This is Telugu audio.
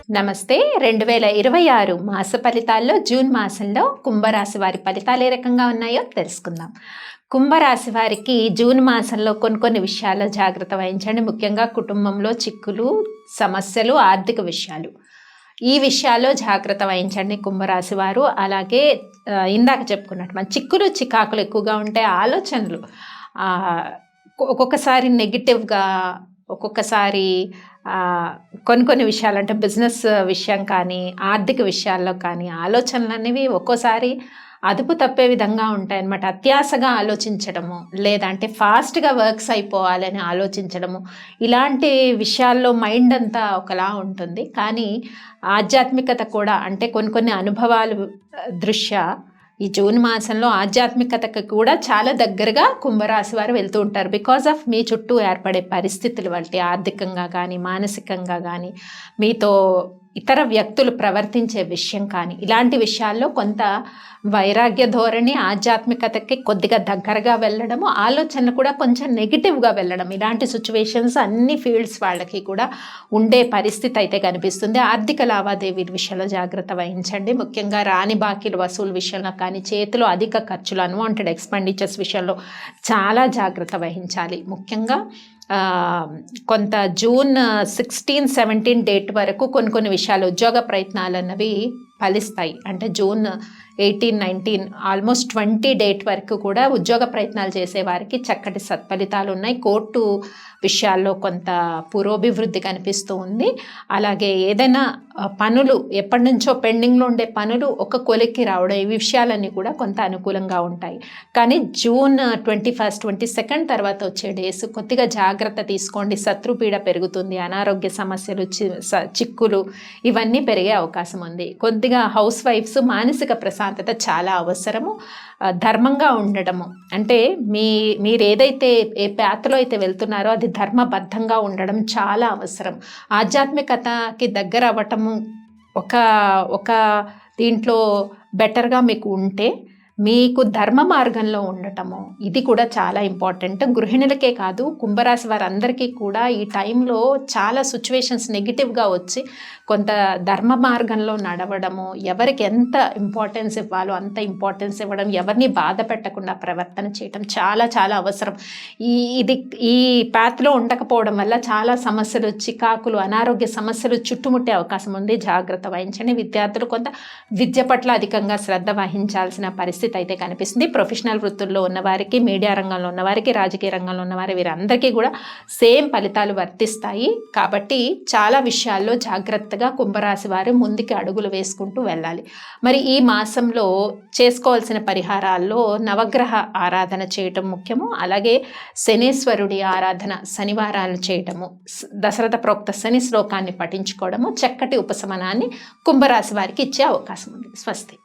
నమస్తే. 2026 మాస ఫలితాల్లో జూన్ మాసంలో కుంభరాశి వారి ఫలితాలు ఏ రకంగా ఉన్నాయో తెలుసుకుందాం. కుంభరాశి వారికి జూన్ మాసంలో కొన్ని విషయాల్లో జాగ్రత్త వహించండి. ముఖ్యంగా కుటుంబంలో చిక్కులు, సమస్యలు, ఆర్థిక విషయాలు, ఈ విషయాల్లో జాగ్రత్త వహించండి కుంభరాశి వారు. అలాగే ఇందాక చెప్పుకున్నట్టు మన చిక్కులు చికాకులు ఎక్కువగా ఉంటే ఆలోచనలు ఒక్కొక్కసారి నెగిటివ్గా, ఒక్కొక్కసారి కొన్ని విషయాలు అంటే బిజినెస్ విషయం కానీ, ఆర్థిక విషయాల్లో కానీ ఆలోచనలు అనేవి ఒక్కోసారి అదుపు తప్పే విధంగా ఉంటాయన్నమాట. అత్యాశగా ఆలోచించడము, లేదంటే ఫాస్ట్గా వర్క్స్ అయిపోవాలని ఆలోచించడము, ఇలాంటి విషయాల్లో మైండ్ అంతా ఒకలా ఉంటుంది. కానీ ఆధ్యాత్మికత కూడా అంటే కొన్ని అనుభవాలు దృష్ట్యా ఈ జూన్ మాసంలో ఆధ్యాత్మికతకు కూడా చాలా దగ్గరగా కుంభరాశి వారు వెళ్తూ ఉంటారు. బికాజ్ ఆఫ్ మీ చుట్టూ ఏర్పడే పరిస్థితులు బట్టి, ఆర్థికంగా కానీ, మానసికంగా కానీ, మీతో ఇతర వ్యక్తులు ప్రవర్తించే విషయం కానీ, ఇలాంటి విషయాల్లో కొంత వైరాగ్య ధోరణి, ఆధ్యాత్మికతకి కొద్దిగా దగ్గరగా వెళ్ళడము, ఆలోచనలు కూడా కొంచెం నెగిటివ్గా వెళ్ళడం, ఇలాంటి సిచ్యువేషన్స్ అన్ని ఫీల్డ్స్ వాళ్ళకి కూడా ఉండే పరిస్థితి అయితే కనిపిస్తుంది. ఆర్థిక లావాదేవీల విషయంలో జాగ్రత్త వహించండి. ముఖ్యంగా రాని బాకీలు వసూలు విషయంలో కానీ, చేతిలో అధిక ఖర్చులు, అన్వాంటెడ్ ఎక్స్పెండిచర్స్ విషయంలో చాలా జాగ్రత్త వహించాలి. ముఖ్యంగా కొంత జూన్ 16, 17 డేట్ వరకు కొన్ని విషయాలు ఉద్యోగ ప్రయత్నాలు అన్నవి ఫలిస్తాయి. అంటే జూన్ 18, 19 ఆల్మోస్ట్ 20 డేట్ వరకు కూడా ఉద్యోగ ప్రయత్నాలు చేసే వారికి చక్కటి సత్ఫలితాలు ఉన్నాయి. కోర్టు విషయాల్లో కొంత పురోభివృద్ధి కనిపిస్తూ ఉంది. అలాగే ఏదైనా పనులు ఎప్పటి నుంచో పెండింగ్లో ఉండే పనులు ఒక కొలిక్కి రావడం, ఈ విషయాలన్నీ కూడా కొంత అనుకూలంగా ఉంటాయి. కానీ జూన్ 21, 22 తర్వాత వచ్చే డేస్ కొద్దిగా జాగ్రత్త తీసుకోండి. శత్రుపీడ పెరుగుతుంది, అనారోగ్య సమస్యలు, చిక్కులు ఇవన్నీ పెరిగే అవకాశం ఉంది. కొద్దిగా హౌస్ వైఫ్స్ మానసిక ప్రశాంతత చాలా అవసరము. ధర్మంగా ఉండడము అంటే మీరు ఏదైతే ఏ పాత్రలో అయితే వెళ్తున్నారో అది ధర్మబద్ధంగా ఉండడం చాలా అవసరం. ఆధ్యాత్మికతకి దగ్గర అవ్వటము ఒక దీంట్లో బెటర్గా మీకు ఉంటే మీకు ధర్మ మార్గంలో ఉండటము ఇది కూడా చాలా ఇంపార్టెంట్. గృహిణులకే కాదు, కుంభరాశి వారందరికీ కూడా ఈ టైంలో చాలా సిచ్యువేషన్స్ నెగిటివ్గా వచ్చి కొంత ధర్మ మార్గంలో నడవడము, ఎవరికి ఎంత ఇంపార్టెన్స్ ఇవ్వాలో అంత ఇంపార్టెన్స్ ఇవ్వడం, ఎవరిని బాధ పెట్టకుండా ప్రవర్తన చేయడం చాలా చాలా అవసరం. ఈ పాత్లో ఉండకపోవడం వల్ల చాలా సమస్యలు, చికాకులు, అనారోగ్య సమస్యలు చుట్టుముట్టే అవకాశం ఉంది. జాగ్రత్త వహించండి. విద్యార్థులు కొంత విద్య పట్ల అధికంగా శ్రద్ధ వహించాల్సిన పరిస్థితి అయితే కనిపిస్తుంది. ప్రొఫెషనల్ వృత్తుల్లో ఉన్నవారికి, మీడియా రంగంలో ఉన్నవారికి, రాజకీయ రంగంలో ఉన్నవారి వీరందరికీ కూడా సేమ్ ఫలితాలు వర్తిస్తాయి. కాబట్టి చాలా విషయాల్లో జాగ్రత్తగా కుంభరాశి వారు ముందుకి అడుగులు వేసుకుంటూ వెళ్ళాలి. మరి ఈ మాసంలో చేసుకోవాల్సిన పరిహారాల్లో నవగ్రహ ఆరాధన చేయటం ముఖ్యము. అలాగే శనీశ్వరుడి ఆరాధన శనివారాలు చేయటము, దశరథ ప్రోక్త శని శ్లోకాన్ని పఠించుకోవడము చక్కటి ఉపశమనాన్ని కుంభరాశి వారికి ఇచ్చే అవకాశం ఉంది. స్వస్తి.